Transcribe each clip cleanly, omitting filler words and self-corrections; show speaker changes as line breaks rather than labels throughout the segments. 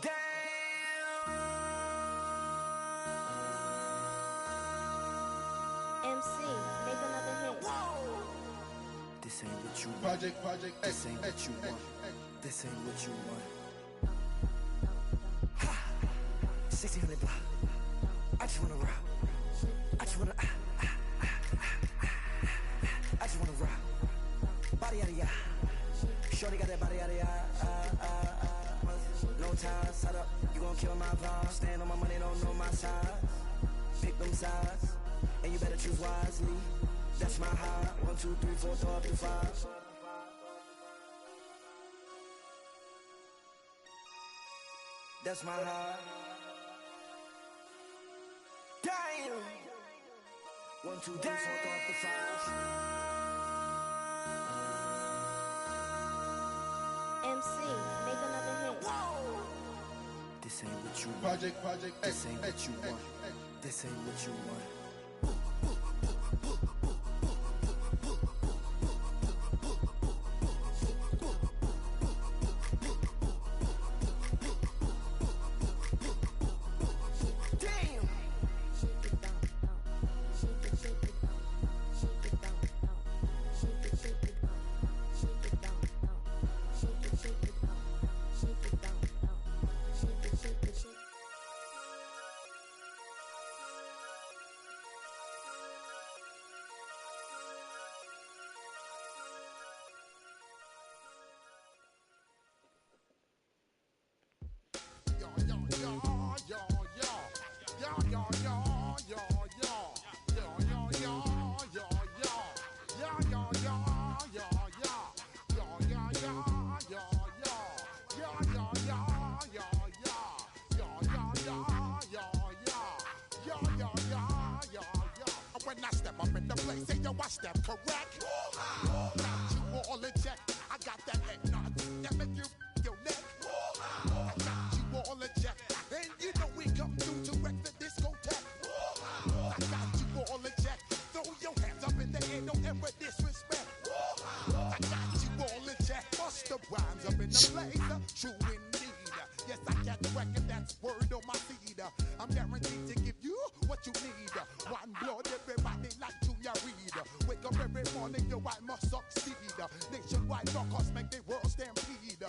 Damn.
MC, make another hit.
This ain't what you want.
Project,
This ain't what you want. This ain't what you want. Ha! 1600 block. I just wanna rock. I just wanna I just wanna rock. Body out of ya. Shorty got that body out of ya. No time, set up. You gon' kill my vibe. Stand on my money, don't know my size. Pick them sides, and you better choose wisely. That's my high. 1, 2, 3, 4, 5, 3, 5. That's my high.
Damn.
1, 2, 3, 4, 5, 3, 5.
MC, make another hit.
This ain't what you want.
Project,
This ain't what you want. This ain't what you want.
When I step up in the place, say yo, I step correct. Got you all in check. I got that head nod that make you your neck. I got you all in check, and you know we come through to wreck the discotheque. I got you all in check. Throw your hands up in the air, don't ever disrespect. I got you all in check. Bust the rhymes up in the place, true indeed. Yes, I got the record, that's word on my feed. I'm guaranteed to give you what you need. One blood, everybody like Junior Reed. Wake up every morning, yo, I must succeed. Nationwide rockers make the world stampede.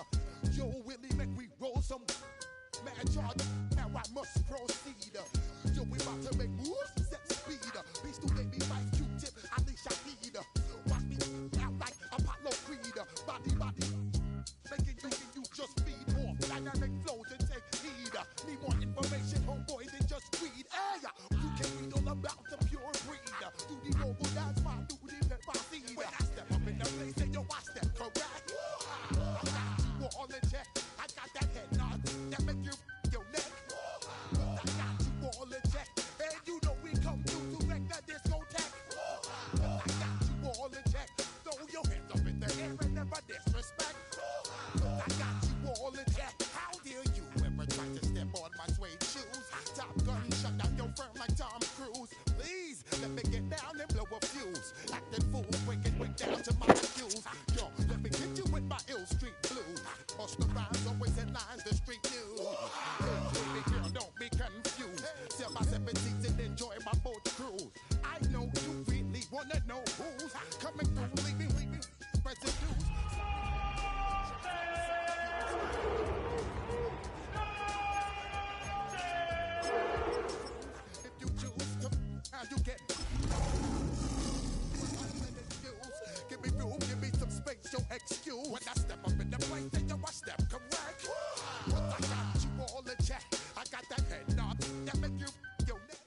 Yo, Willie, make we roll some mad charge. Now I must proceed. Yo, we about to make moves, set speed. Beast to baby fight, Q-tip, Alicia Heed. Watch me out like Apollo Creed. Body, making you just feed off dynamic flows and take heed. Need more information, homeboy, than just read. Hey, you can read all about the pure breed. Do the noble dance, my duty, that my seed. When I step up in the place, say yo, I step correct. I got you all in check. I got that head nod that make you your neck. I got you all in check, and you know we come through to wreck the discotheque. I got you all in check. Throw your hands up in the air and never disrespect. I got you all in check. How dare you ever try to step on my suede shoes? Top Gun shut down your firm like Tom Cruise. Please let me get down and blow a fuse. Acting fool, break down to my cues. Yo, let me get you with my ill street blues. Bust the rhymes, always headlines, the street news. Baby girl, don't be confused. Sell my 17s and enjoy my boat cruise. I know you really wanna know who's coming through, leaving residues. If you choose to, how you get? Give me room, give me some space, your excuse. When I step up in the place, then yo, I step correct. But I got you all in check. I got that head nod that make you your neck.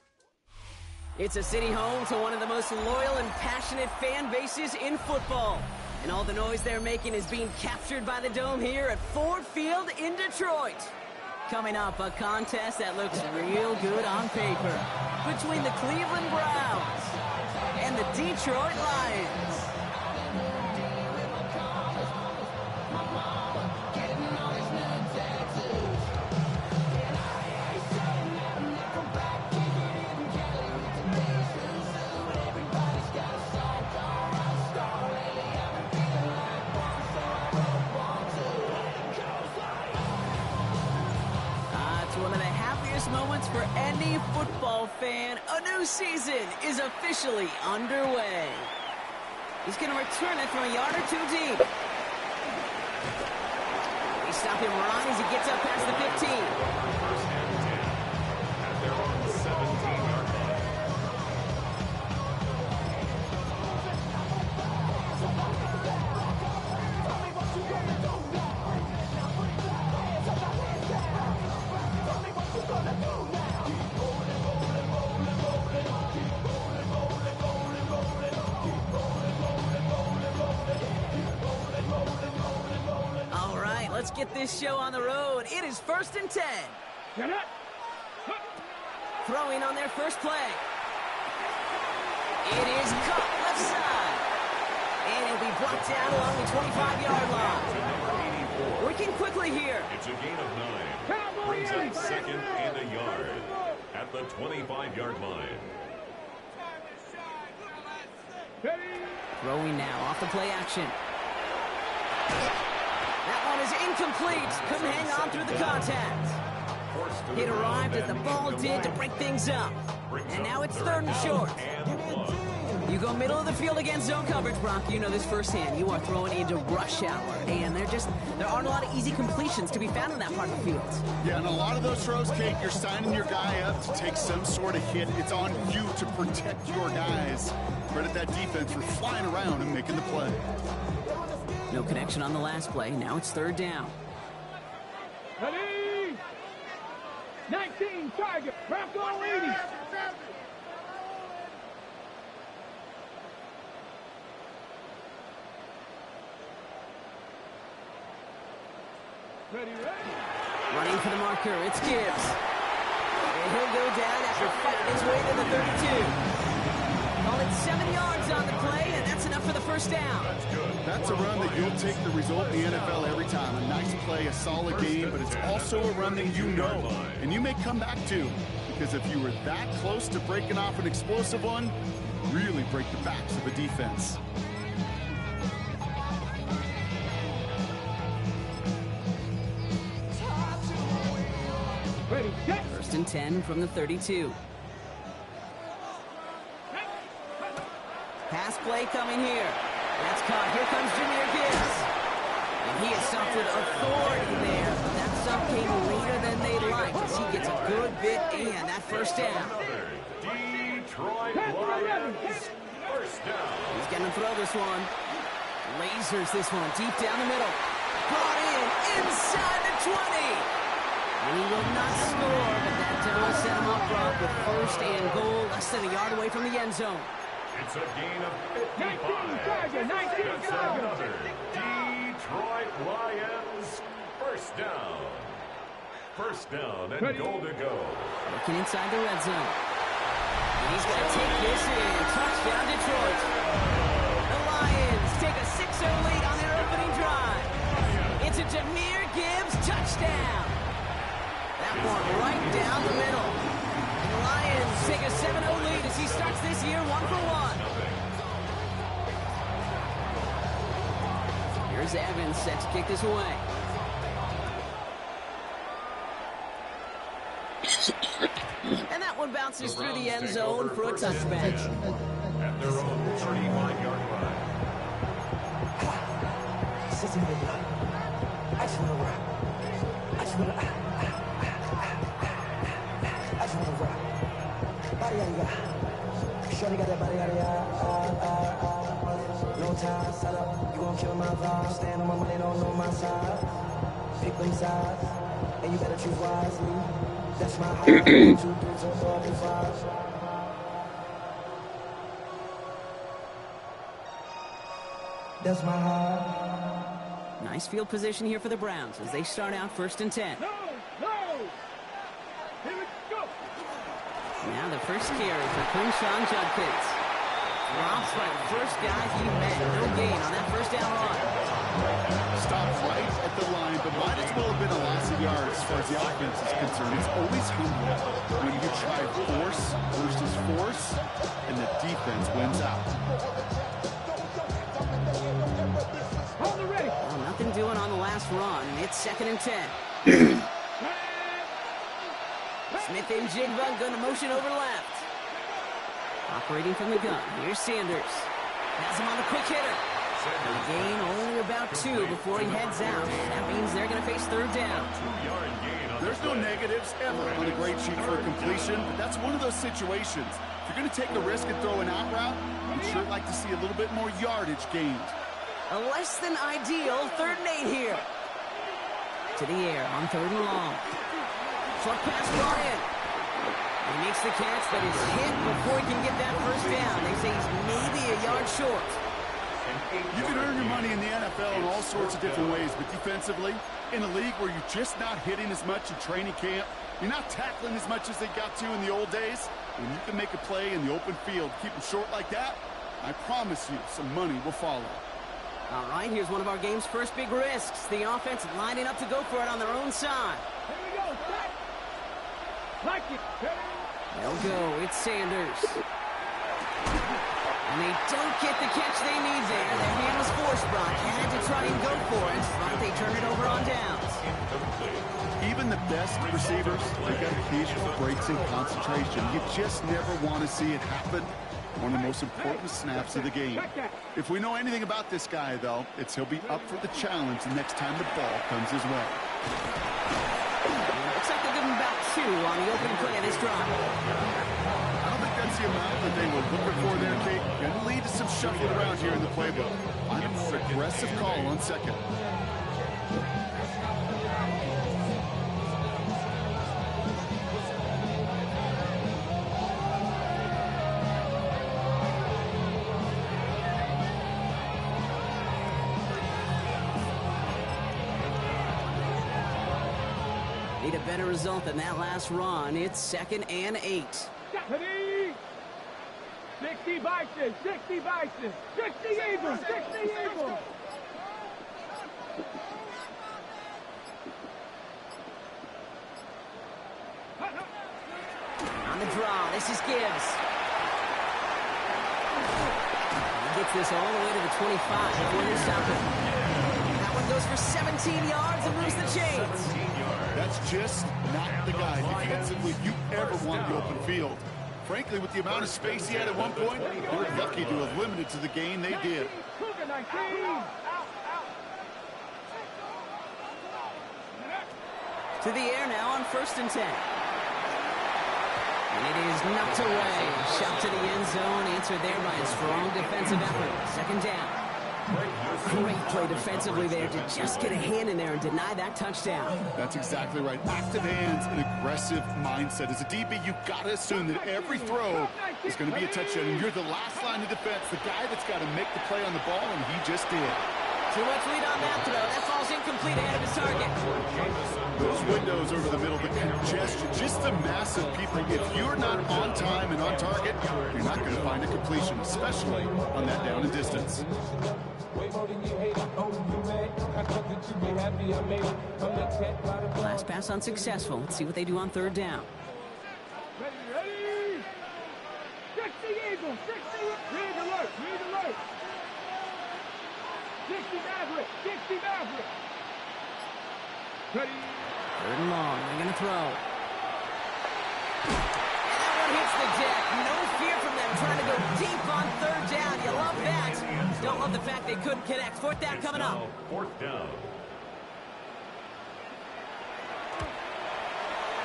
It's a city home to one of the most loyal and passionate fan bases in football. And all the noise they're making is being captured by the Dome here at Ford Field in Detroit. Coming up, a contest that looks real good on paper between the Cleveland Browns and the Detroit Lions. for any football fan. A new season is officially underway. He's going to return it from a yard or two deep. They stop him right as he gets up past the 15.
First and 10 at their own 17-yard line.
All right, let's get this show on the road. It is 1st and 10. Throwing on their first play. It is caught left side. And it'll be brought down along the 25-yard line. Working quickly here.
It's a gain of 9. Brings up 2nd and a yard at the 25-yard line.
Throwing now off the play action. That one is incomplete. Couldn't hang on through the contact. It arrived as the ball did to break things up. And now it's 3rd and short. You go middle of the field against zone coverage, Brock. You know this firsthand. You are throwing into rush hour. And there aren't a lot of easy completions to be found in that part of the field.
Yeah, and a lot of those throws, Kate, you're signing your guy up to take some sort of hit. It's on you to protect your guys. Credit that defense for flying around and making the play.
No connection on the last play. Now it's 3rd down.
Ready? 19, Tiger. Bronco 80. Ready.
Running for the marker. It's Gibbs. And he'll go down after fighting his way to the 32. Call it 7 yards on the play, and that's enough for the first down.
That's a run that you'll take the result in the NFL every time. A nice play, a solid game, but it's also a run that you know and you may come back to, because if you were that close to breaking off an explosive one, really break the backs of a defense.
Ready, set.
1st and 10 from the 32. Pass play coming here. That's caught. Here comes Jahmyr Gibbs. And he is stopped with authority there. But that stop came later than they'd like as he gets a good bit and that first down.
Detroit Lions, first down.
He's going to throw this one. Lasers this one deep down the middle. Brought in inside the 20. And he will not score, but that will set him up, Brock, with 1st and goal, less than a yard away from the end zone.
It's a gain of
19,
55.
Tiger. 19,
That's
Tiger.
another Detroit Lions, first down. First down and goal to go.
Looking inside the red zone. And he's going to take this in. Touchdown, Detroit. The Lions take a 6-0 lead on their opening drive. It's a Jahmyr Gibbs touchdown. That one right down the middle. And the Lions take a 7-0 lead as he starts this year 1 for 1. Here's Evans set to kick this away. And that one bounces through the end zone for a touchback.
At their own 35-yard line.
Shorty got that body, no time, set up, you gon' kill my vibe. Stand on my money, don't know my side. Pick them sides, and you better choose wisely. That's my high. 1, 2, 3, 4, 5. That's my high.
Nice field position here for the Browns as they start out 1st and 10.
No. Here we go.
Now the first carry for Quinshon Judkins. Drops by the first guy he met. No gain on that first down run.
Stopped right at the line, but might as well have been a loss of yards as far as the offense is concerned. It's always humbling when you try force versus force, and the defense wins out.
Hold the ready.
Well, nothing doing on the last run. It's 2nd and 10. Smith and Jigba going to motion over left. Operating from the gun. Here's Sanders. Has him on the quick hitter. A gain only about 2 before he heads out. That means they're going to face third down.
There's no negatives ever on a great sheet for a completion, but that's one of those situations. If you're going to take a risk and throw an out route, you'd sure like to see a little bit more yardage gained.
A less than ideal 3rd and 8 here. To the air on 3rd and long. Short pass, Ryan. He makes the catch, but is hit before he can get that first down. They say he's maybe a yard short.
You can earn your money in the NFL in all sorts of different ways, but defensively, in a league where you're just not hitting as much in training camp, you're not tackling as much as they got to in the old days, when you can make a play in the open field, keep them short like that, I promise you some money will follow.
All right, here's one of our game's first big risks. The offense lining up to go for it on their own side.
Here we go, set. Like it.
They'll go. It's Sanders. And they don't get the catch they need there. Their hand was forced, Brock. Had to try and go for it, but they turn it over on downs.
Even the best receivers, they got occasional breaks in concentration. You just never want to see it happen. One of the most important snaps of the game. If we know anything about this guy, though, it's he'll be up for the challenge the next time the ball comes his way.
Looks like they'll give him about 2 on the opening play of this drive.
I don't think that's the amount that they were looking for there, Kate. Going to lead to some shuffling around here in the playbook. Find a more aggressive call on 2nd.
Need a better result than that last run. It's 2nd and 8.
60 Bison, 60 Bison, 60 Eagles, 60 Eagles.
On the draw, this is Gibbs. He gets this all the way to the 25 before they stop it. That one goes for 17 yards and moves the chains.
That's just not the guy defensively you ever want the open field. Frankly, with the amount of space he had at one point, they were lucky to have limited to the gain they did.
To the air now on 1st and 10. And it is knocked away. Shot to the end zone, answered there by a strong defensive effort. 2nd down. Great play defensively there to just get a hand in there and deny that touchdown.
That's exactly right. Active hands and aggressive mindset. As a DB, you've got to assume that every throw is going to be a touchdown. And you're the last line of defense, the guy that's got to make the play on the ball, and he just did.
Too much lead on that throw. That falls incomplete ahead of his target.
Those windows over the middle, the congestion, just the mass of people. If you're not on time and on target, you're not going to find a completion, especially on that down and distance.
Last pass unsuccessful. Let's see what they do on 3rd down.
Ready? 60 Eagles, 60. Read alert, read alert. 60 Maverick, 60 Maverick. Ready?
3rd and long. They're going to throw. And that one hits the deck. No fear from them trying to go deep on 3rd down. You love that. Don't love the fact they couldn't connect. 4th down coming up.
4th down.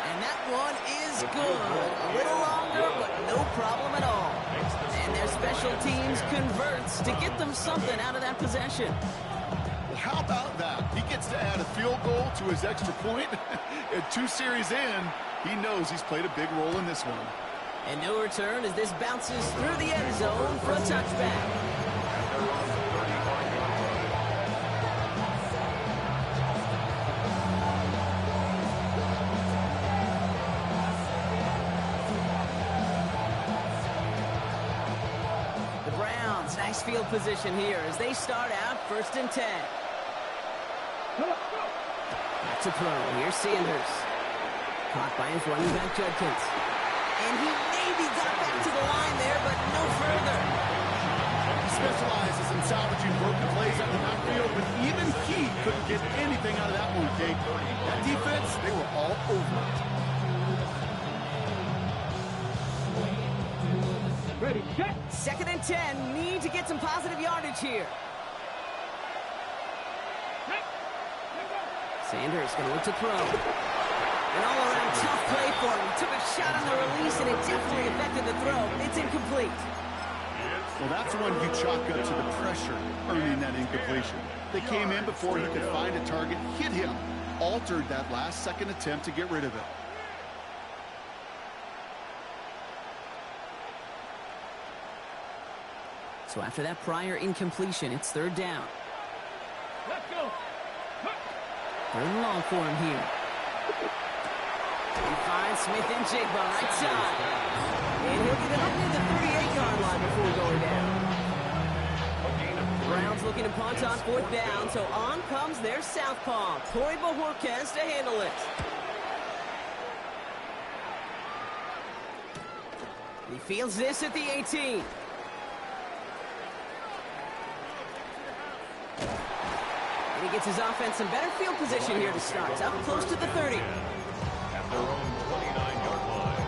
And that one is good. A little longer, but no problem at all. And their special teams converts to get them something out of that possession.
Well, how about that? He gets to add a field goal to his extra point. And 2 series in, he knows he's played a big role in this one.
And no return as this bounces through the end zone for a touchback. Nice field position here as they start out 1st and 10. Back to throw. Here's Sanders. Caught by his running back, Judkins. And he maybe got back to the line there, but no further.
He specializes in salvaging broken plays out of the backfield, but even he couldn't get anything out of that one, Kate. That defense, they were all over it.
Ready, set.
2nd and 10. Need to get some positive yardage here. Sanders going to look to throw. An all-around tough play for him. Took a shot on the release, and it definitely affected the throw. It's incomplete.
Well, that's one you chalk up to the pressure earning that incompletion. They came in before he could find a target, hit him, altered that last-second attempt to get rid of it.
So after that prior incompletion, it's 3rd down.
Let's go.
3rd and long for him here. He finds Smith and Jigba right side. And he'll get it up near the 38-yard line before going down. Browns looking to punt on 4th down, so on comes their southpaw, Corey Bojorquez, to handle it. He fields this at the 18. And he gets his offense some better field position here to start. It's up close to the 30.
At their own 29-yard line.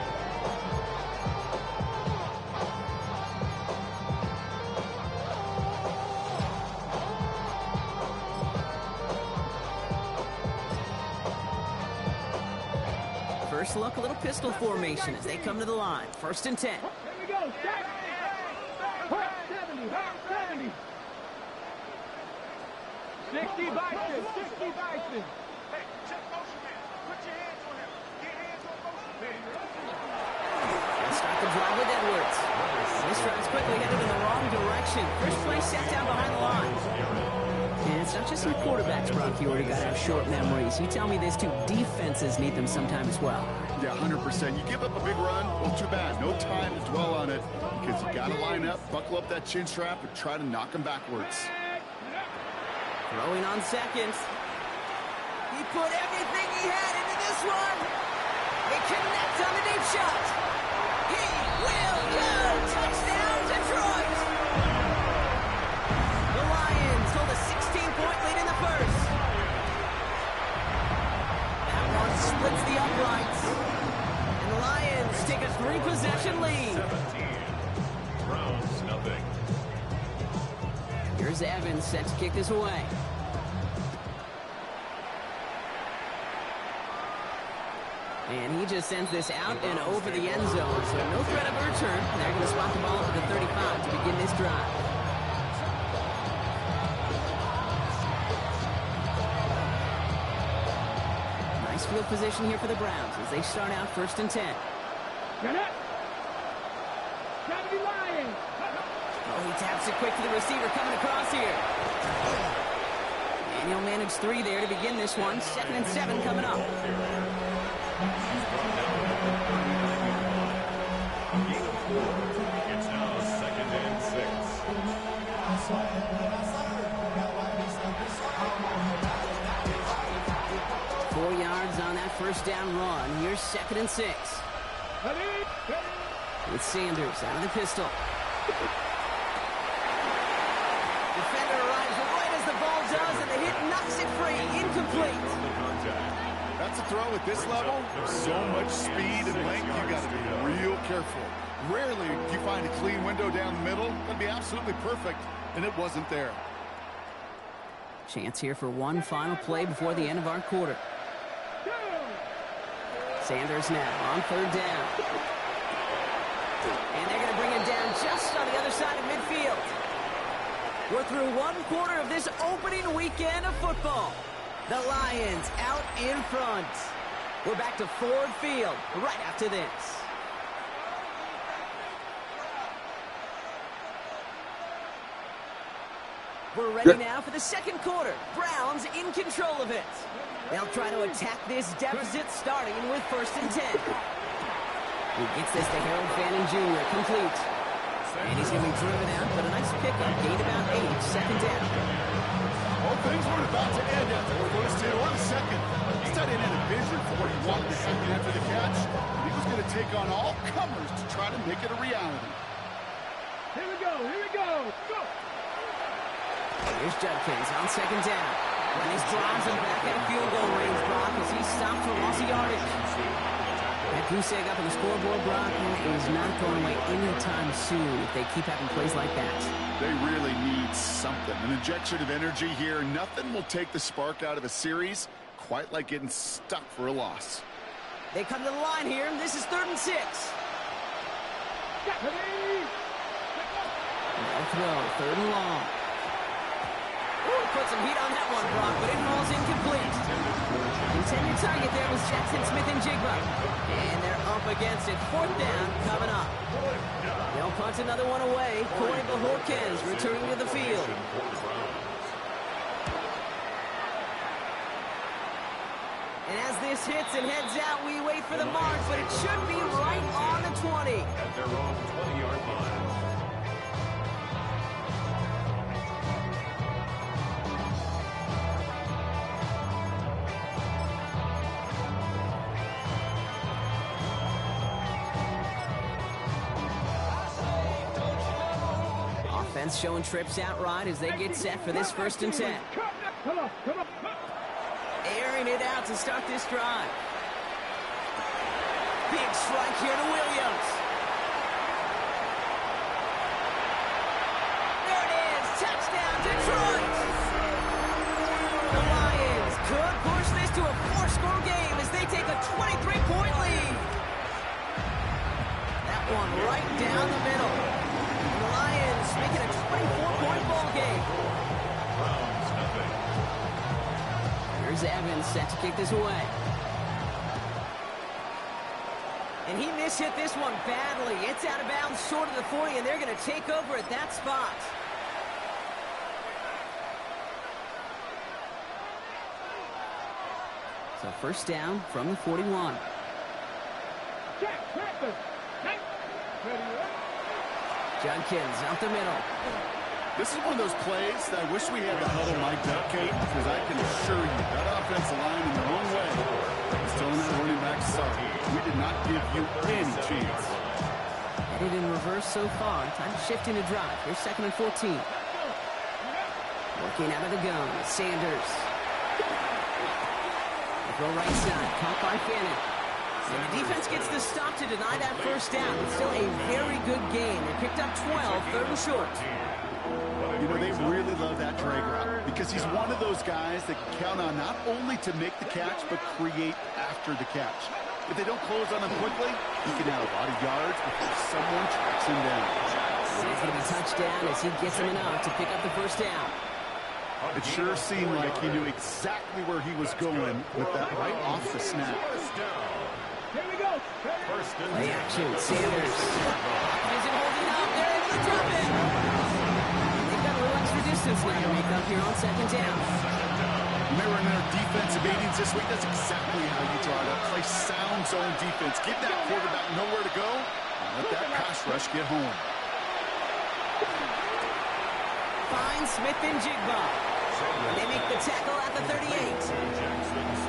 First look, a little pistol formation as they come to the line. 1st and 10.
Here we go, set. 70, 70. 60 Bison, 60 Bison.
Hey, check motion man. Put your hands on him. Get hands on motion man.
They'll start the drive with Edwards. This drive's quickly headed in the wrong direction. First play set down behind the line. And it's not just some quarterbacks, Brock. You already got to have short memories. You tell me this too. Defenses need them sometime as well.
Yeah, 100%. You give up a big run, well, too bad. No time to dwell on it because you got to line up, buckle up that chin strap, and try to knock them backwards.
Throwing on 2nd. He put everything he had into this one. They connect on the deep shot. He will go. Touchdown, Detroit. The Lions hold a 16-point lead in the first. That one splits the uprights. And the Lions take a 3-possession lead.
17. Browns, nothing.
Here's Evans set to kick this away. And he just sends this out and over the end zone. So no threat of a return. They're going to spot the ball at the 35 to begin this drive. Nice field position here for the Browns as they start out 1st and 10.
Get it. 70 Lions.
Oh, he taps it quick to the receiver coming across here. And he'll manage 3 there to begin this one. 2nd and 7 coming up.
It's now 2nd and 6.
4 yards on that 1st down run. Here's 2nd and 6. With Sanders out of the pistol. Defender arrives right as the ball does, and the hit knocks it free. Incomplete.
That's a throw at this level. So much speed and length, you got to be real careful. Rarely do you find a clean window down the middle. That'd be absolutely perfect, and it wasn't there.
Chance here for one final play before the end of our quarter. Sanders now on 3rd down. And they're going to bring him down just on the other side of midfield. We're through 1 quarter of this opening weekend of football. The Lions out in front. We're back to Ford Field right after this. We're ready now for the 2nd quarter. Browns in control of it. They'll try to attack this deficit starting with 1st and 10. He gets this to Harold Fanning Jr. complete. And he's going to be driven out, but a nice pickup. Gained about 8, 2nd down.
Well, things weren't about to end after the 1st hit or the 2nd. This tight end had a vision for what he wanted to happen after the catch. He was going to take on all comers to try to make it a reality.
Here we go, here we go. Go.
Here's Judkins on 2nd down. And this drives him back at field goal range, Brock, as he stopped for loss of yardage. That goose egg up on the scoreboard, Brock, is not going away anytime soon if they keep having plays like that.
They really need something. An injection of energy here. Nothing will take the spark out of a series quite like getting stuck for a loss.
They come to the line here. This is 3rd and 6. No throw, 3rd and long. Ooh, put some heat on that one, Brock, but it falls incomplete. Intended target there was Jackson Smith-Njigba. And they're up against it. 4th down coming up. They'll punt another one away. Corey Bajorquez returning to the field. And as this hits and heads out, we wait for the mark, but it should be right on the 20.
At their own 20-yard line.
Offense showing trips out right as they get set for this 1st and 10. Airing it out to start this drive. Big strike here to Williams. There it is. Touchdown, Detroit. The Lions could push this to a 4-score game as they take a 23-point lead. That one right down the middle. The Lions making a 24-point ball game.
Browns nothing.
Here's Evans set to kick this away. And he mishit this one badly. It's out of bounds short of the 40, and they're going to take over at that spot. So 1st down from the 41. Judkins up the middle.
This is one of those plays that I wish we had the huddle mic'd up, Kate, because I can assure you that offensive line in their own way is telling that running back, sorry, we did not give you any chance.
Headed in reverse so far. Time to shift into drive. Here's 2nd and 14. Working out of the gun. Sanders. Throw right side. Caught by Fannin. And the defense gets the stop to deny that 1st down. It's still a very good game. They picked up 12, 3rd and short.
You know, they really love that drag route because he's one of those guys that can count on not only to make the catch, but create after the catch. If they don't close on him quickly, he can add a lot of yards before someone tracks him down.
It's going to be touchdown as he gets him enough to pick up the 1st down.
It sure seemed like he knew exactly where he was going with that right off the snap.
Here we go.
Play action, Sanders. Isn't holding up. They're able to drop it. They've got a little extra distance now to make up here on 2nd down.
Remember in their defensive meetings this week, that's exactly how you try to play sound zone defense. Give that quarterback nowhere to go and let that pass rush get home.
Finds Smith-Njigba. They make the tackle at the 38.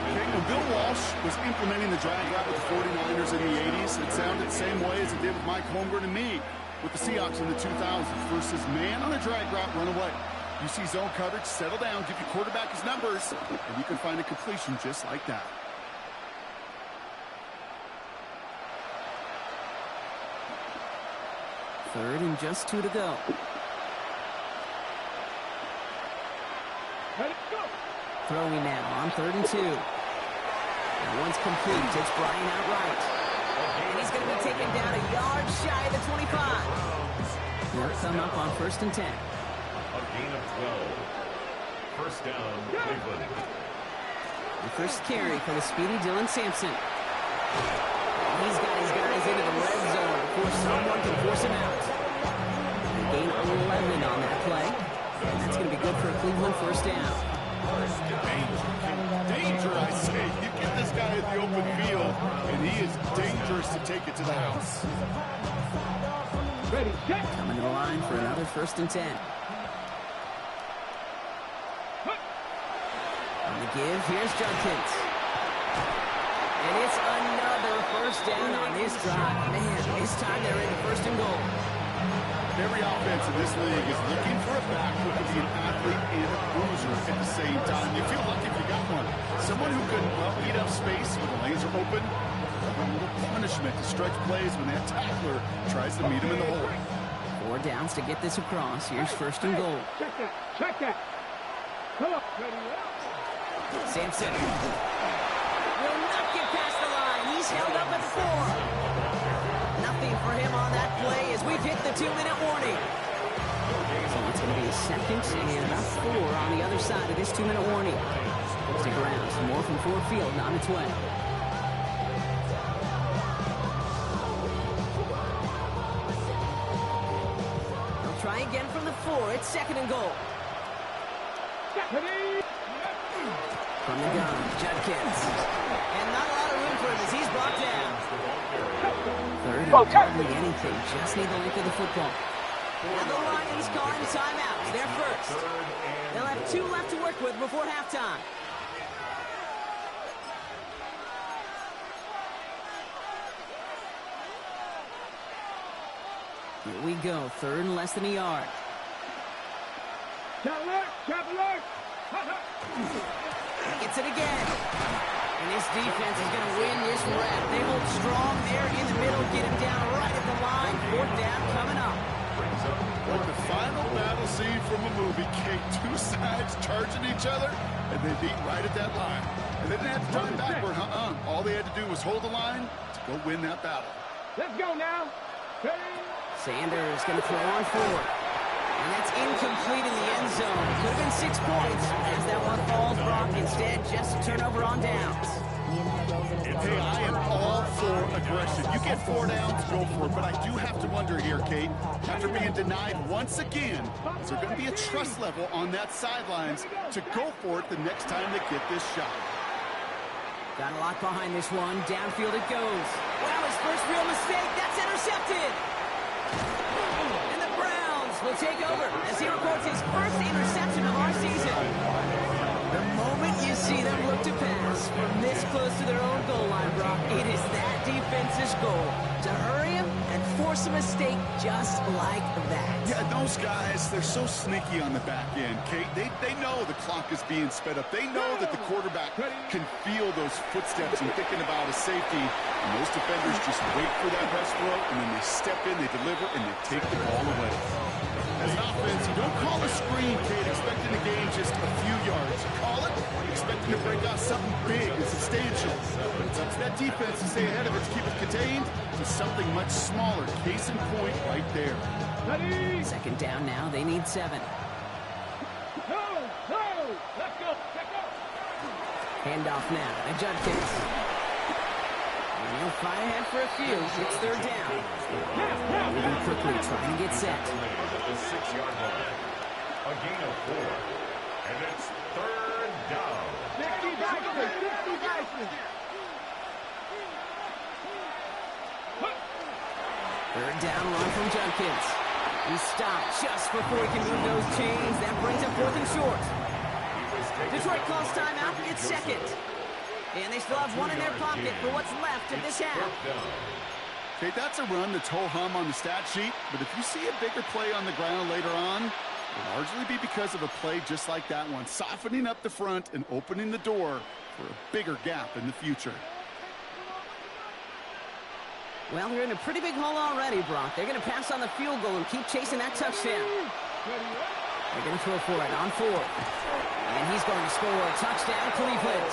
When Bill Walsh was implementing the drag route with the 49ers in the 80s, it sounded the same way as it did with Mike Holmgren and me with the Seahawks in the 2000s versus man on a drag route, run away. You see zone coverage, settle down, give your quarterback his numbers, and you can find a completion just like that.
Third and just 2 to go. Throwing now on 3rd and 2. And once complete, it's Brian outright. And he's going to be taken down a yard shy of the 25. They'll come up on 1st and 10.
A gain of 12. 1st down, Cleveland.
The first carry for the speedy Dylan Sampson. He's got his guys into the red zone before someone can force him out. They gain 11 on that play. And that's going to be good for a Cleveland 1st down.
Danger, I say. You get this guy in the open field, and he is dangerous to take it to the house.
Ready, set.
Coming to the line for another 1st and 10. On the give, here's Judkins. And it's another 1st down on this drive. Man, this time they're in 1st and goal.
Every offense in this league is looking for a back who can be an athlete and a bruiser at the same time. You feel lucky if you got one. Someone who can, well, eat up space when the lanes are open, A little punishment to stretch plays when that tackler tries to meet him in the hole.
4 downs to get this across. Here's first and goal.
Check that. Check that. Come on.
Sampson will not get past the line. He's held up at 4. Nothing for him on that play as we've hit the 2-minute warning. So it's going to be a second and about 4 on the other side of this 2-minute warning. Stick around. Some more from Ford Field on its way. They'll try again from the 4. It's second and goal. From the gun, Judkins. And not a lot of room for him as he's brought down. Third and hardly anything. Just need the length of the football. And the Lions calling timeout. They're first. They'll have 2 left to work with before halftime. Here we go. Third and less than a yard.
Cavalier.
Gets it again. And this defense is going to win this rep. They hold strong there in the middle. Get him down right at the line. 4th down coming up.
Like the final battle scene from a movie, Kate, 2 sides charging each other, and they beat right at that line. And they didn't have to turn backward, All they had to do was hold the line to go win that battle.
Let's go now.
Sanders going to throw on 4. And that's incomplete in the end zone. Could have been 6 points as that one falls, Brock. Instead, just a turnover on downs.
Hey, I am all for aggression. You get 4 downs, go for it. But I do have to wonder here, Kate, after being denied once again, is there going to be a trust level on that sidelines to go for it the next time they get this shot?
Got a lot behind this one. Downfield it goes. Well, his first real mistake. That's intercepted. And the Browns will take over as he records his first interception of our season. The moment you see them look to pass from this close to their own goal line, Brock, it is that defense's goal to hurry him and force a mistake just like that.
Yeah, those guys, they're so sneaky on the back end, Kate. They know the clock is being sped up. They know that the quarterback can feel those footsteps and thinking about a safety. And those defenders just wait for that rush throw, and then they step in, they deliver, and they take the ball away. As an offense, you don't call a screen, Kate, expecting to gain just a few yards. You call it expecting to break out something big and substantial. It's up to that defense to stay ahead of it, to keep it contained to something much smaller. Case in point right there.
Second down now. They need 7.
Let's go.
Handoff now to Judkins. And he'll fight ahead for a few. It's 3rd down. Moving quickly, trying to get set.
At the 6-yard line. A gain of 4. And it's 3rd down.
60 Bison.
3rd down run from Judkins. He's stopped just before he can move those chains. That brings up 4th and short. Detroit calls timeout. It's second. And they still have 1 in their pocket for what's left of this half.
Okay, that's a run that's ho-hum on the stat sheet, but if you see a bigger play on the ground later on, it'll largely be because of a play just like that one, softening up the front and opening the door for a bigger gap in the future.
Well, they're in a pretty big hole already, Brock. They're going to pass on the field goal and keep chasing that touchdown. They're going to throw for it on 4th. And he's going to score a touchdown, Cleveland.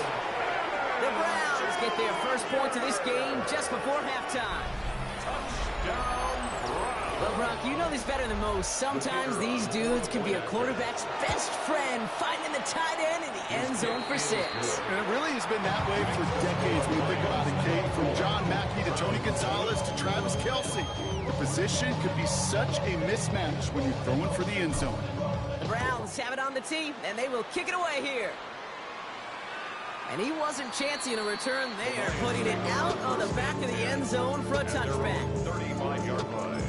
The Browns get their first points of this game just before halftime. Well, Brock, you know this better than most. Sometimes these dudes can be a quarterback's best friend, finding the tight end in the end zone for 6.
And it really has been that way for decades when you think about it, Kate. From John Mackey to Tony Gonzalez to Travis Kelce. The position could be such a mismatch when you're throwing for the end zone.
The Browns have it on the tee, and they will kick it away here. And he wasn't chancing a return there, putting it out on the back of the end zone for a touchback.
35-yard line.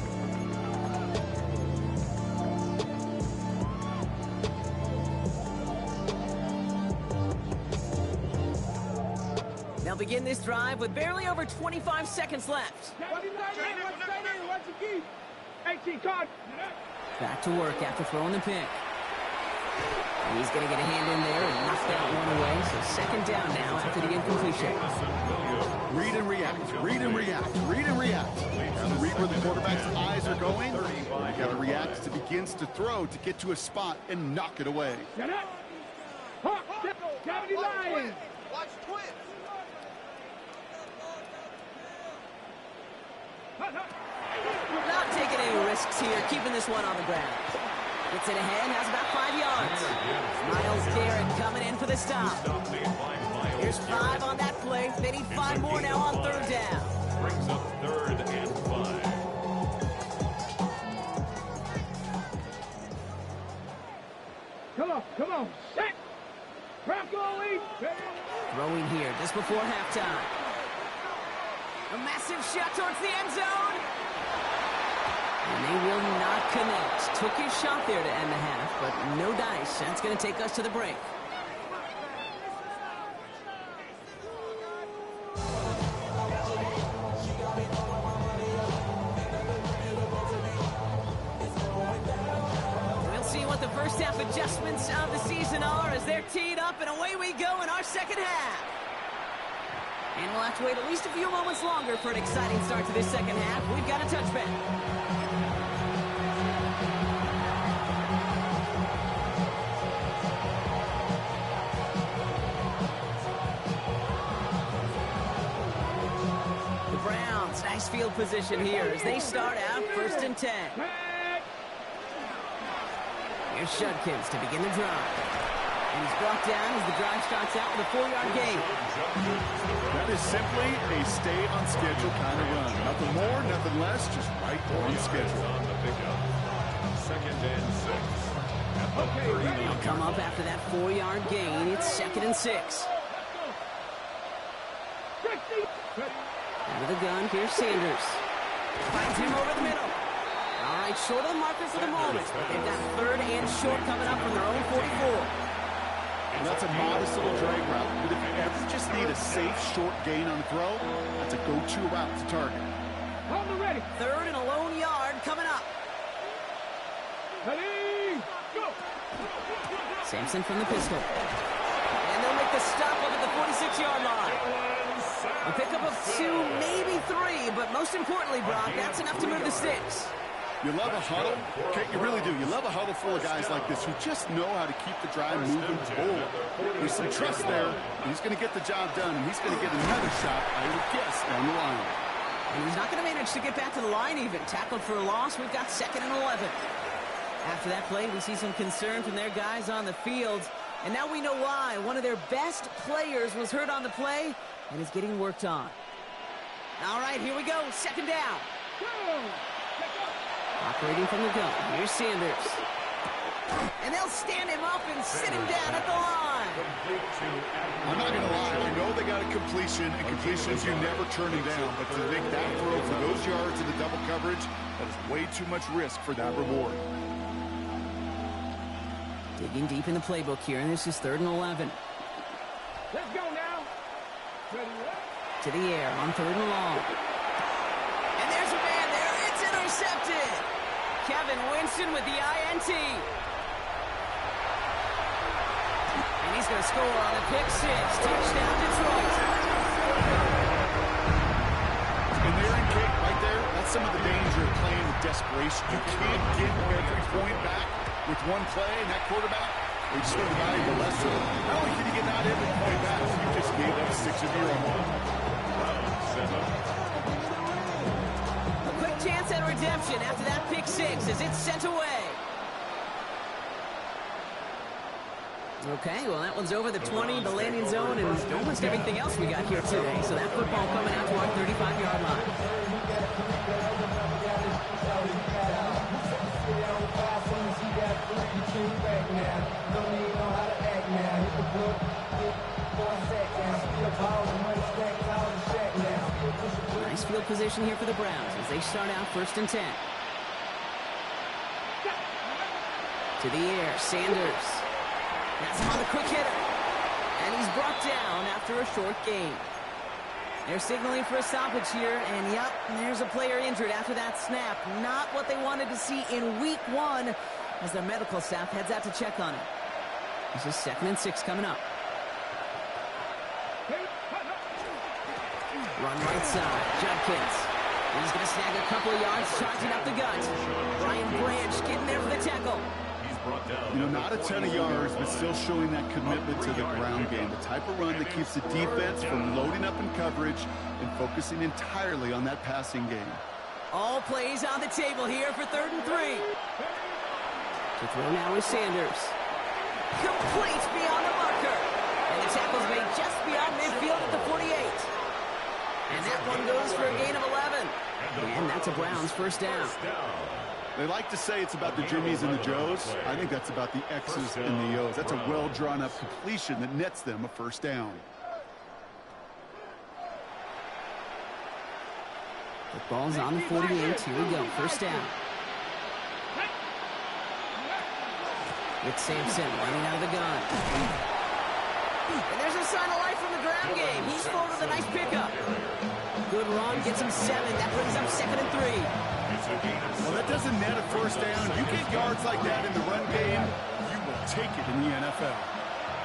They'll begin this drive with barely over 25 seconds left.
What's the key? 18 card.
Back to work after throwing the pick. And he's going to get a hand in there and knock that one away. So second down now after the incompletion.
Read and react, read and react, read and react. You got to read where the quarterback's eyes are going. You got to react as he begins to throw to get to a spot and knock it away.
Get up. Hawk, Cavity Lions.
Watch twins.
Not taking any risks here, keeping this one on the ground. Gets it ahead, has about 5 yards. Miles Garrett coming in for the stop. Here's 5 on that play. They need 5 more now on third down.
Brings up 3rd and 5.
Come on, set. Crack goalie.
Throwing here just before halftime. A massive shot towards the end zone. And they will not connect. Took his shot there to end the half, but no dice. That's going to take us to the break. We'll see what the first half adjustments of the season are as they're teed up, and away we go in our second half. And we'll have to wait at least a few moments longer for an exciting start to this second half. We've got a touchback. The Browns, nice field position here as they start out 1st and 10. Here's Shudkins to begin the drive. And he's brought down as the drive starts out with a 4-yard gain.
That is simply a stay on schedule kind of run. Nothing more, nothing less, just right on schedule.
On the pickup. 2nd and 6. At the 39.
They'll come up after that 4-yard gain. It's 2nd and 6. Under the gun, here's Sanders. Finds him over the middle. All right, short of the marker for the moment. But they've got 3rd and short coming up from their own 44.
And that's a modest little drag route. But if you ever just need a safe, short gain on a throw, that's a go-to route to target.
On the ready.
3rd and a lone yard coming up.
Ready, go.
Sampson from the pistol. And they'll make the stop up at the 46-yard line. A pickup of 2, maybe 3, but most importantly, Brock, that's enough to move the sticks.
You love a huddle. Okay, you really do. You love a huddle full of guys like this who just know how to keep the drive moving forward. There's some trust there. He's going to get the job done, and he's going to get another shot, I would guess, down the line.
And he's not going to manage to get back to the line even. Tackled for a loss. We've got 2nd and 11. After that play, we see some concern from their guys on the field. And now we know why. One of their best players was hurt on the play and is getting worked on. All right, here we go. 2nd down. Operating from the gun. Here's Sanders. And they'll stand him up and sit him down at the line.
I'm not going to lie. I know they got a completion, and completions you never turn them down. But to make that throw for those yards in the double coverage, that is way too much risk for that reward.
Digging deep in the playbook here, and this is 3rd and 11.
Let's go now. Ready,
To the air on 3rd and long. And there's a man there. It's intercepted. Kevin Winston with the INT. And he's going to score on a pick 6. Touchdown, Detroit.
And there in Kate, right there, that's some of the danger of playing with desperation. You can't get every point back with one play, and that quarterback, they just went the valuable lesson. Not only can you get not every point back, you just gave up 6 of your own.
A quick chance at redemption after that pick 6 as it's sent away. Okay, well, that one's over the 20, the landing zone, and almost everything else we got here today. So that football coming out to our 35-yard line. Nice field position here for the Browns as they start out 1st and 10. To the air, Sanders. That's him on the quick hitter. And he's brought down after a short gain. They're signaling for a stoppage here, and yep, there's a player injured after that snap. Not what they wanted to see in week 1 as their medical staff heads out to check on him. This is 2nd and 6 coming up. Run right side, Judkins. He's going to snag a couple of yards, charging up the gut. Brian Branch getting there for the tackle.
You know, not a ton of yards, but still showing that commitment to the ground game. The type of run that keeps the defense from loading up in coverage and focusing entirely on that passing game.
All plays on the table here for 3rd and 3. To throw now is Sanders. Complete beyond the marker. And the tackle's made just beyond midfield at the 48. And that one goes for a gain of 11. And that's a Browns first down.
They like to say it's about the Jimmies and the Joes. I think that's about the X's and the O's. That's a well-drawn-up completion that nets them a first down.
The ball's on the 48. Here we go. First down. With Sampson running out of the gun. And there's a sign of life from the ground game. He's full with a nice pickup. Good run. Gets him 7. That brings up 2nd and 3.
Well, that doesn't net a first down. You get yards like that in the run game, you will take it in the NFL.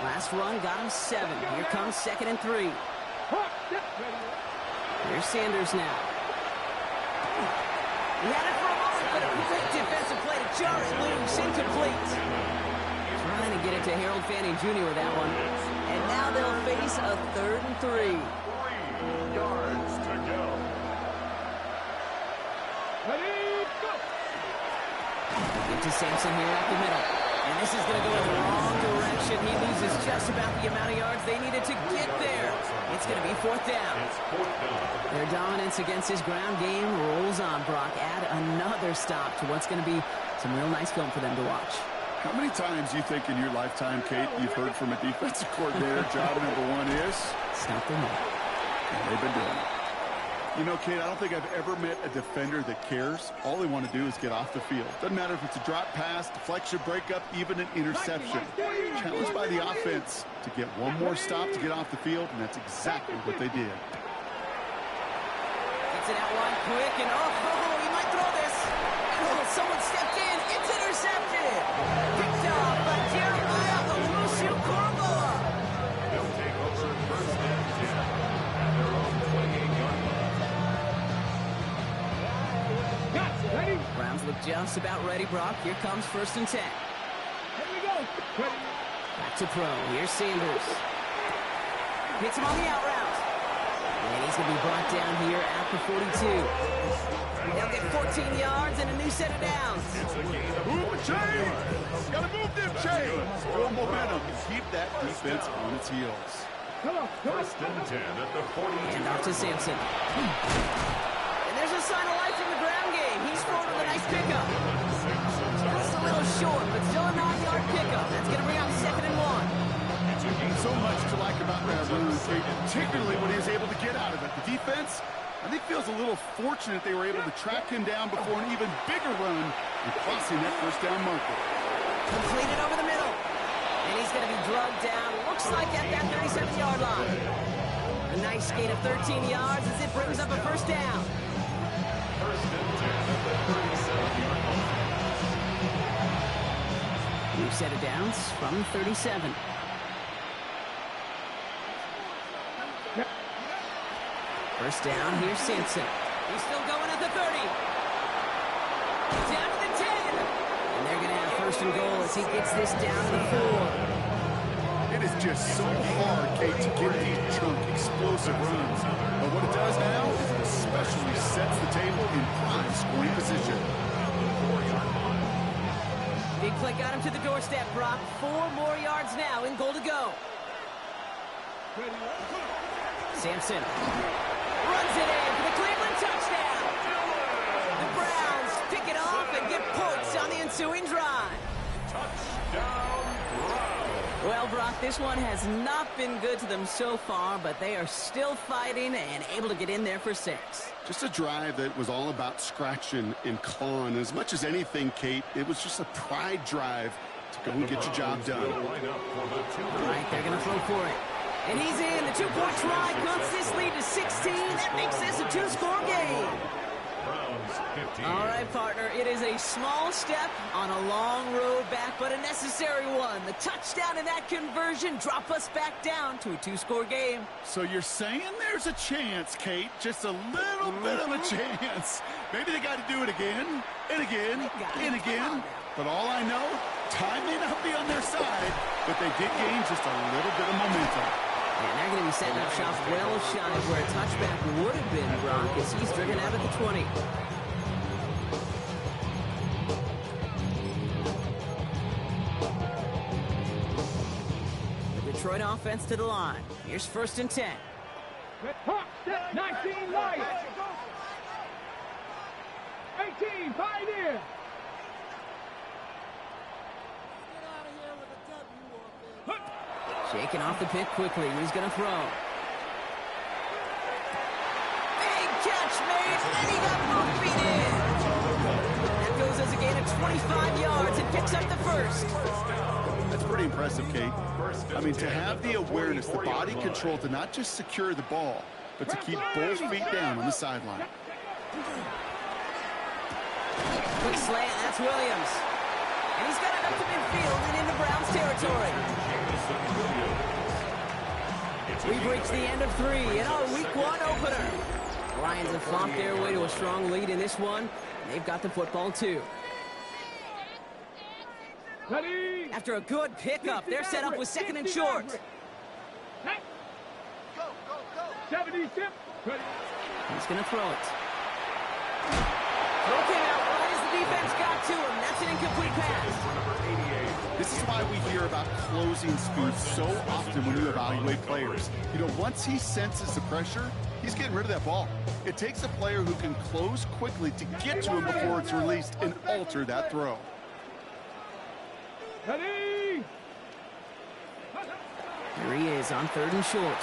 Last run got him 7. Here comes 2nd and 3. Here's Sanders now. He had it for a moment, but a great defensive play to jar it loose, incomplete. Trying to get it to Harold Fanning Jr. with that one. And now they'll face a 3rd and 3.
3 yards to go.
Get to Sampson here at the middle. And this is going to go in the wrong direction. He loses just about the amount of yards they needed to get there. It's going to be 4th down. Their dominance against his ground game rolls on, Brock. Add another stop to what's going to be some real nice film for them to watch.
How many times you think in your lifetime, Kate, you've heard from a defensive coordinator, job number 1 is?
Stop the run.
They've been doing it. You know, Kate, I don't think I've ever met a defender that cares. All they want to do is get off the field. Doesn't matter if it's a drop pass, deflection, breakup, even an interception. Challenged by the offense to get one more stop to get off the field, and that's exactly what they did.
Gets it out wide quick, and he might throw this. Oh, someone stepped in. It's intercepted. Picked off by Jeremiah Owusu-Koramoah.
They'll take over 1st and 10 at their own 28-yard line.
Browns look just about ready, Brock. Here comes 1st and 10.
Here we go.
Back to throw. Here's Sanders. Hits him on the out route. And he's going to be brought down here at the 42. They'll get 14 yards and a new set of downs.
Move the chains! Gotta move them chains! Build momentum and keep that defense on its heels.
Come on.
1st and 10 at the 42.
And off to Sampson. And there's a sign of life in the ground game. He's forward with a nice pickup. Just a little short, but still a 9-yard pickup. That's going to bring up 2nd and 1.
So much to like about that run, particularly when he was able to get out of it. The defense, I think, feels a little fortunate they were able to track him down before an even bigger run and crossing that first down marker.
Completed over the middle. And he's going to be drugged down, looks like at that 37-yard line. A nice gain of 13 yards as it brings up a first down.
1st and 10 at the 37-yard line.
New set of downs from 37. First down, here's Sampson. He's still going at the 30. Down to the 10. And they're going to have 1st and goal as he gets this down to the 4.
It is just so hard, Kate, to get these chunk, explosive runs. But what it does now is it especially sets the table in prime scoring position.
Big play got him to the doorstep, Brock. 4 more yards now in goal to go. Sampson runs it in for the Cleveland touchdown. The Browns pick it off and get points on the ensuing drive.
Touchdown, Browns.
Well, Brock, this one has not been good to them so far, but they are still fighting and able to get in there for 6.
Just a drive that was all about scratching and clawing. As much as anything, Kate, it was just a pride drive to go and get your job done.
All right, they're going to throw for it. And he's in. The 2-point try cuts this lead to 16. That makes this a 2-score game.
Browns 15.
All right, partner, it is a small step on a long road back, but a necessary one. The touchdown and that conversion drop us back down to a 2-score game.
So you're saying there's a chance, Kate, just a little bit of a chance. Maybe they got to do it again, and again, and again. But all I know, time may not be on their side, but they did gain just a little bit of momentum.
And they're going to be setting up shop well shy of where a touchback would have been, Brock, as he's driven out at the 20. The Detroit offense to the line. Here's 1st and 10.
Hawk, step 19 right. 18, Pioneer.
Shaking off the pick quickly. He's going to throw. Big catch made, and he got moved in. That goes as a gain of 25 yards and picks up the first.
That's pretty impressive, Kate. I mean, to have the awareness, the body control to not just secure the ball, but to keep both feet down on the sideline.
Quick slant, that's Williams. And he's got it up to midfield and into Browns territory. We've reached the end of 3 in our Week 1 opener. The Lions have fought their way to a strong lead in this one. They've got the football, too. After a good pickup, they're set up with 2nd and short.
70 tip.
He's going to throw it. Throw came out right as the defense got to him. That's an incomplete pass.
This is why we hear about closing speed so often when you evaluate players. You know, once he senses the pressure, he's getting rid of that ball. It takes a player who can close quickly to get to him before it's released and alter that throw.
Ready.
Here he is on 3rd and short.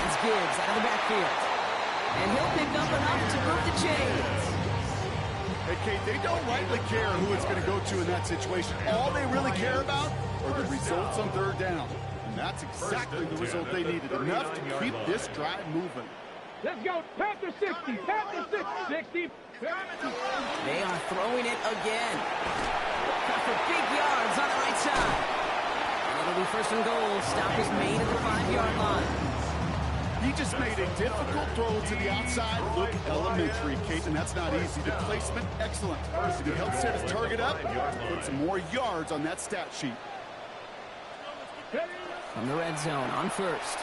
It's Gibbs out of the backfield. And he'll pick up enough to move the chains.
Hey, Kate, they don't rightly care who it's going to go to in that situation. All they really care about are the results on 3rd down. And that's exactly the result they needed. Enough to keep this drive moving.
Let's go. Panther 60. Panther 60.
They are throwing it again. Cut for big yards on the right side. And it'll be 1st and goal. Stop is made at the 5-yard line.
He just made a difficult throw to the outside. Look elementary, Kate, and that's not easy. The placement, excellent. If he helps set his target up, put some more yards on that stat sheet.
From the red zone on 1st.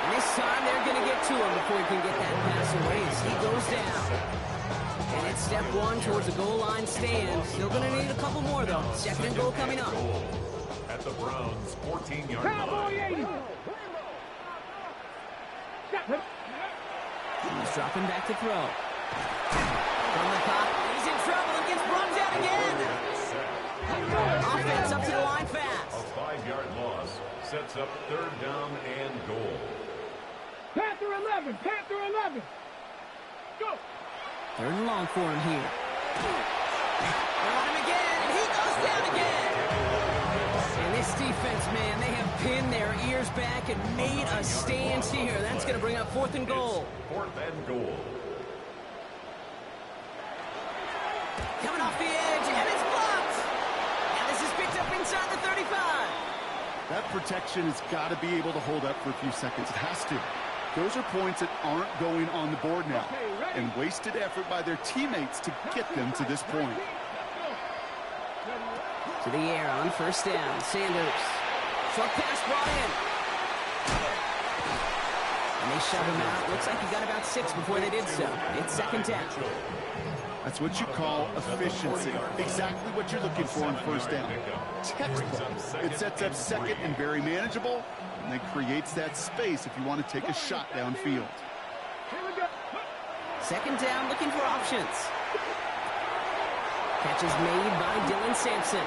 And this time they're going to get to him before he can get that pass away as he goes down. And it's step 1 towards a goal line stand. Still going to need a couple more, though. 2nd and goal coming up.
At the Browns' 14-yard line.
He's dropping back to throw. From the top, he's in trouble and gets brought down again. Offense up to the line fast.
A 5-yard loss sets up 3rd down and goal.
Panther 11. Panther 11. Go.
3rd and long for him here. They're on him again, and he goes down again. And this defense, man, they have pinned their ears back and made a stand here. That's going to bring up 4th and goal.
4th and goal.
Coming off the edge, and it's blocked. Now this is picked up inside the 35.
That protection has got to be able to hold up for a few seconds. It has to. Those are points that aren't going on the board now. And wasted effort by their teammates to get them to this point.
To the air on 1st down. Sanders. Short pass brought in. And they shove him out. Looks like he got about 6 before they did so. It's 2nd down.
That's what you call efficiency. Exactly what you're looking for on 1st down. Textbook. It sets up 2nd and very manageable, and then creates that space if you want to take a shot downfield.
2nd down, looking for options. Catch is made by Dylan Sampson.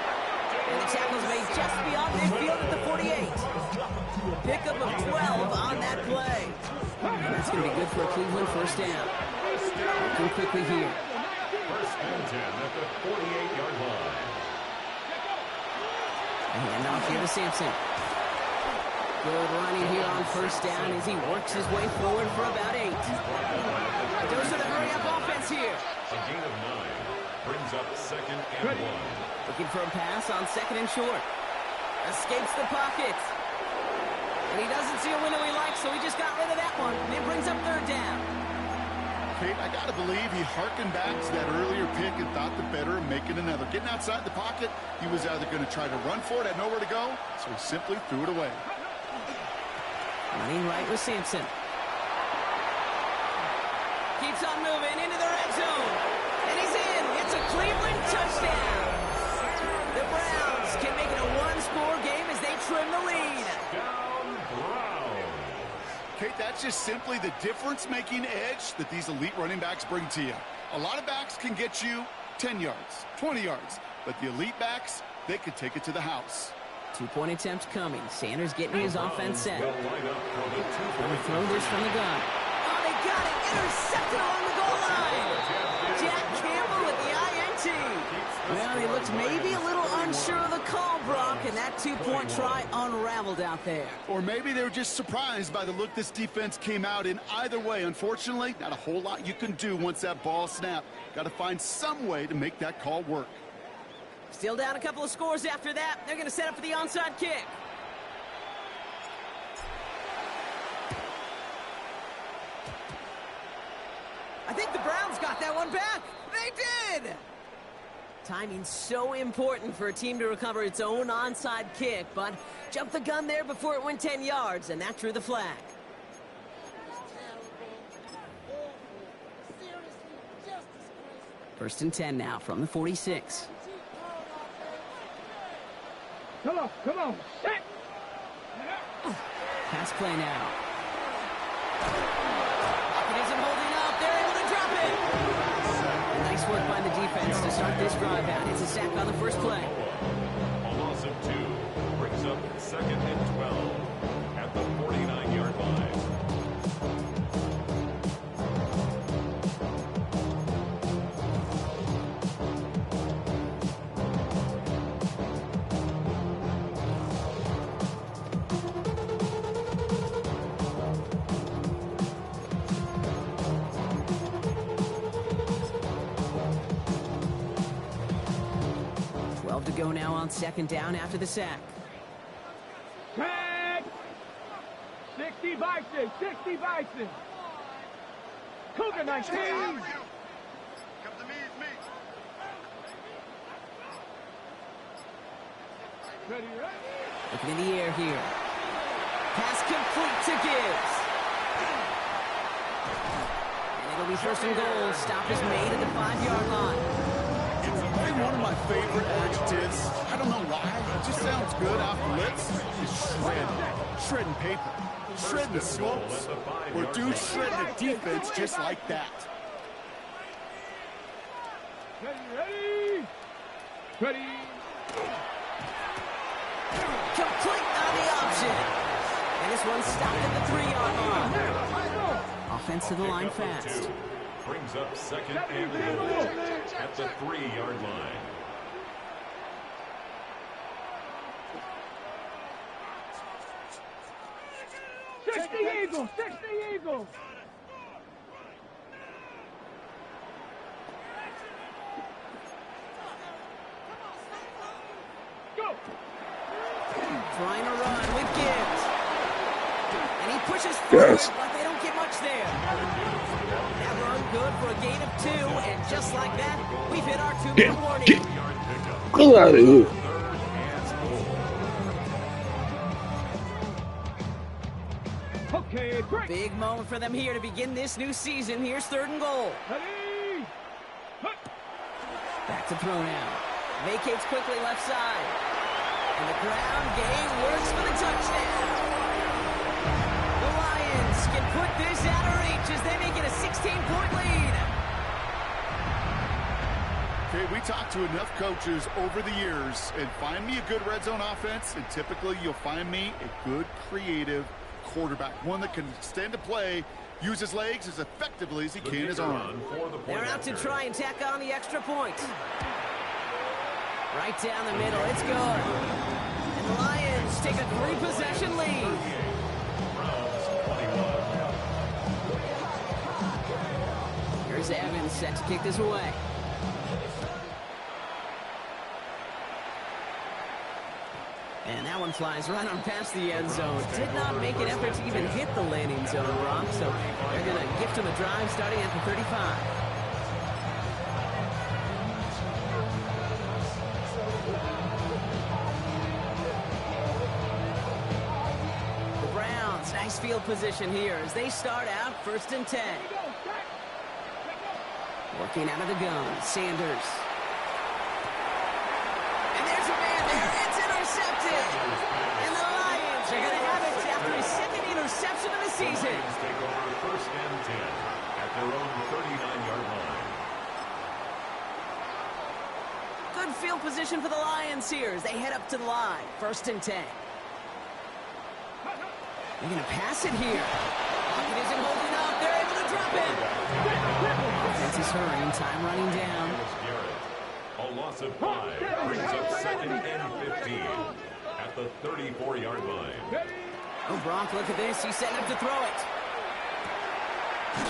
And the tackle's made just beyond midfield at the 48. Pickup of 12 on that play. And that's going to be good for a Cleveland 1st down. Looking quickly here.
1st and 10 at the 48-yard line.
And off here to Sampson. Good running here on 1st first down as he works his way forward for about 8. Goes for the hurry-up offense here.
A gain of 9 brings up 2nd and 1.
Looking for a pass on 2nd and short. Escapes the pocket. And he doesn't see a window he likes, so he just got rid of that one. And it brings up 3rd down.
Kate, I got to believe he harkened back to that earlier pick and thought the better of making another. Getting outside the pocket, he was either going to try to run for it, had nowhere to go, so he simply threw it away.
Running right with Sampson. Keeps on moving into the red zone. And he's in. It's a Cleveland touchdown. The Browns can make it a 1-score game as they trim the lead.
Down Browns.
Kate, that's just simply the difference-making edge that these elite running backs bring to you. A lot of backs can get you 10 yards, 20 yards, but the elite backs, they could take it to the house.
2-point attempts coming. Sanders getting his offense set.
Will line up for the
Gonna
2-point
throw this from the gun. Oh, they got it. Intercepted along the goal line. Jack Campbell with the INT. Well, he looked maybe a little unsure of the call, Brock, and that 2-point try unraveled out there.
Or maybe they were just surprised by the look this defense came out in. Either way, unfortunately, not a whole lot you can do once that ball snapped. Got to find some way to make that call work.
Still down a couple of scores after that. They're going to set up for the onside kick. I think the Browns got that one back. They did! Timing's so important for a team to recover its own onside kick, but jumped the gun there before it went 10 yards, and that drew the flag. First and 10 now from the 46.
Come on, set!
Pass play now. It isn't holding up. They're able to drop it. Nice work by the defense to start this drive out. It's a sack on the first play.
A loss of 2 brings up 2nd and 12 at the 49-yard line.
To go now on 2nd down after the sack.
Tag! 60 Bison, 60 Bison. Cougar 19.
Come to me, it's me.
Ready, ready?
Looking in the air here. Pass complete to Gibbs. And it'll be 1st and goal. Stop is made at the 5-yard line.
One of my favorite adjectives, I don't know why, it just sounds good off the lips, is shredding. Shredding paper. Shredding the slopes. Or dude shredding a defense just like that.
Ready? Ready?
Complete on the option. And this one stopped at the 3-yard line. Offense to the line fast.
Brings up 2nd and 1 at the 3-yard line.
Eagles, 60 Eagles. Go.
Trying to run with Gibbs. And he pushes forward, but they don't get much there. That run good for a gain of 2, and just like that, we've hit our 2-minute warning.
Go out of here.
Okay, great.
Big moment for them here to begin this new season. Here's 3rd and goal.
Ready?
Back to throw now. Vacates quickly left side. And the ground game works for the touchdown. The Lions can put this out of reach as they make it a 16-point lead.
Okay, we talked to enough coaches over the years, and find me a good red zone offense, and typically you'll find me a good creative quarterback, one that can stand to play, use his legs as effectively as he can his arm.
They're out to try and tack on the extra point. Right down the middle, it's good. And the Lions take a 3-possession lead. 7 set to kick this away. And that one flies right on past the end zone. Did not make an effort to even hit the landing zone, Brock. So they're going to gift him a drive starting at the 35. The Browns, nice field position here as they start out 1st and 10. Working out of the gun, Sanders. And there's a man there. It's intercepted. And the Lions are going to have it after his 2nd interception of the season.
Take over 1st and 10 at their own 39-yard line.
Good field position for the Lions here as they head up to the line. 1st and 10. They're going to pass it here. Pocket isn't holding up. They're able to drop it. Offense is hurrying. Time running down.
A loss of 5 brings up 2nd and 15 at the 34-yard line.
Oh, Bronk, look at this. He's setting up to throw it.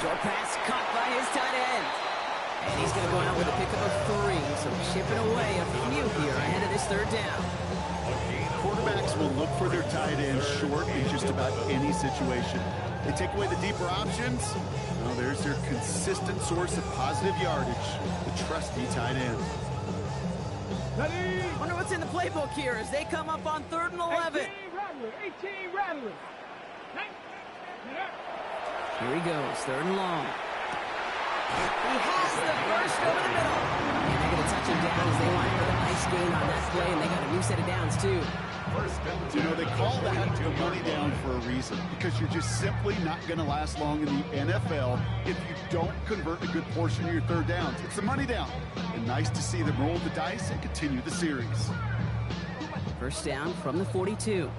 Short pass caught by his tight end. And he's going to go out with a pickup of 3. So chipping away a few here ahead of this 3rd down.
Quarterbacks will look for their tight end short in just about any situation. They take away the deeper options. Well, there's their consistent source of positive yardage, the trusty tight end.
Wonder what's in the playbook here as they come up on 3rd and 11.
18 Rattler.
Here he goes, 3rd and long. He has the first over the middle. And they're going to touch him down as they line for a nice gain on that play, and they got a new set of downs, too.
You know, they call that the money down for a reason, because you're just simply not going to last long in the NFL if you don't convert a good portion of your 3rd downs. It's the money down. And nice to see them roll the dice and continue the series.
1st down from the 42.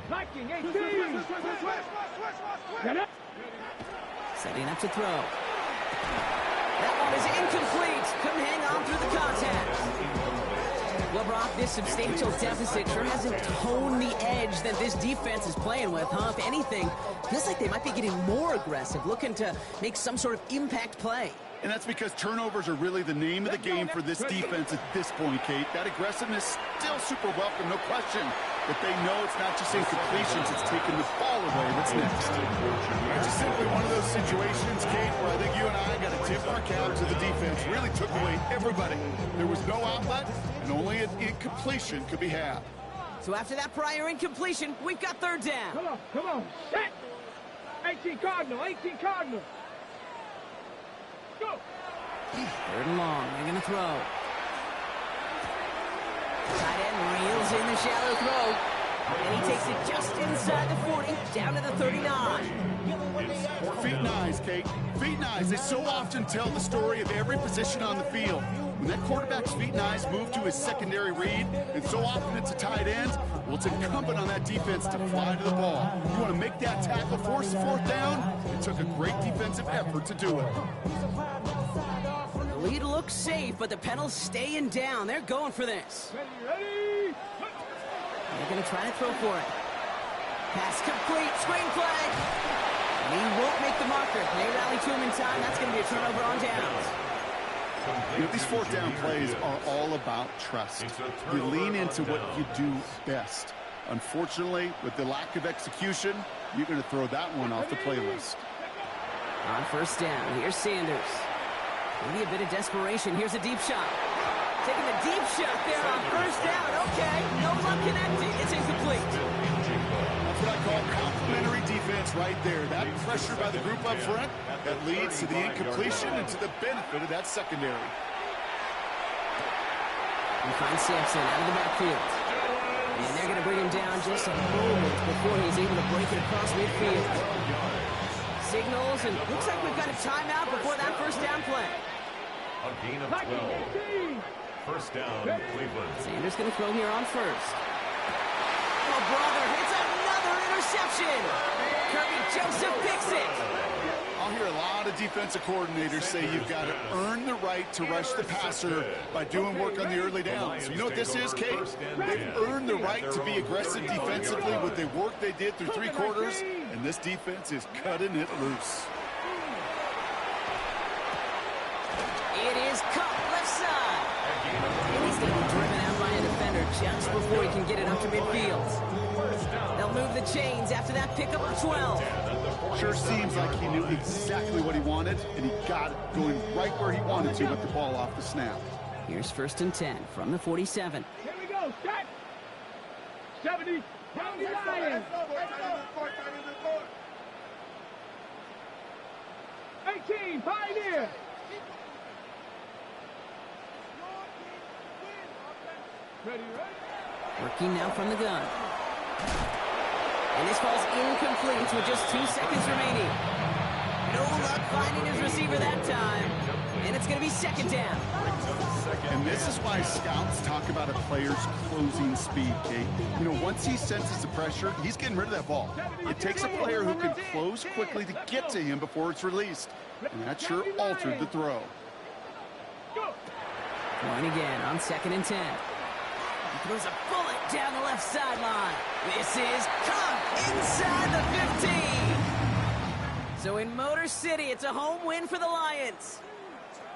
Viking 18.
Setting up to throw. That one is incomplete. Couldn't hang on through the contact. Well, Brock, this substantial deficit sure hasn't toned the edge that this defense is playing with, huh? If anything, feels like they might be getting more aggressive, looking to make some sort of impact play.
And that's because turnovers are really the name of the game for this defense at this point, Kate. That aggressiveness still super welcome, no question. But they know it's not just incompletions, it's taking the ball away that's next. It's just simply one of those situations, Kate, where I think you and I got to tip our cap to the defense. Really took away everybody. There was no outlet, and only an incompletion could be had.
So after that prior incompletion, we've got 3rd down.
Come on. Set. 18 Cardinal. Go.
3rd and long. They're going to throw. Tight end reels in the shallow throw. And he takes it just inside the 40, down to the 39.
Feet and eyes, Kate. Feet and eyes. They so often tell the story of every position on the field. When that quarterback's feet and eyes move to his secondary read, and so often it's a tight end, well, it's incumbent on that defense to fly to the ball. You want to make that tackle, force the 4th down? It took a great defensive effort to do it.
The lead looks safe, but the Penals staying down. They're going for this.
Ready.
They're going to try to throw for it. Pass complete. Screen flag. And he won't make the marker. They rally to him in time. That's going to be a turnover on downs.
You know, these 4th down plays are all about trust. You lean into what you do best. Unfortunately, with the lack of execution, you're going to throw that one off the playlist.
On 1st down, here's Sanders. Maybe a bit of desperation. Here's a deep shot. Taking the deep shot there on 1st down. Okay, no luck connecting. It's incomplete.
That's what I call complementary defense right there. That pressure by the group up front, that leads to the incompletion and to the benefit of that secondary.
We find Sampson out of the backfield. And they're going to bring him down just a moment before he's able to break it across midfield. Signals, and looks like we've got a timeout before that 1st down play.
A gain of 12. 1st down, Cleveland.
Sanders going to throw here on 1st. Oh, brother, it's another interception. Kirby Joseph picks it.
I'll hear a lot of defensive coordinators say you've got to earn the right to rush the passer by doing work on the early downs. You know what this is, Kate? They've earned the right to be aggressive defensively with the work they did through 3 quarters, and this defense is cutting it loose.
It is caught left side. And he's going to be driven out by a defender just before he can get it up to midfield. They'll move the chains after that pickup of 12.
Sure seems like he knew exactly what he wanted, and he got it going right where he wanted to with the ball off the snap.
Here's 1st and 10 from the 47.
Here we go, set. 70, down the line. 18, Pioneer. Ready.
Working now from the gun. And this ball's incomplete with just 2 seconds remaining. No luck finding his receiver that time. And it's going to be 2nd down.
And this is why scouts talk about a player's closing speed, Kate. You know, once he senses the pressure, he's getting rid of that ball. It takes a player who can close quickly to get to him before it's released. And that sure altered the throw.
Going again on 2nd and 10. He throws a bullet down the left sideline. This is caught inside the 15. So in Motor City, it's a home win for the Lions.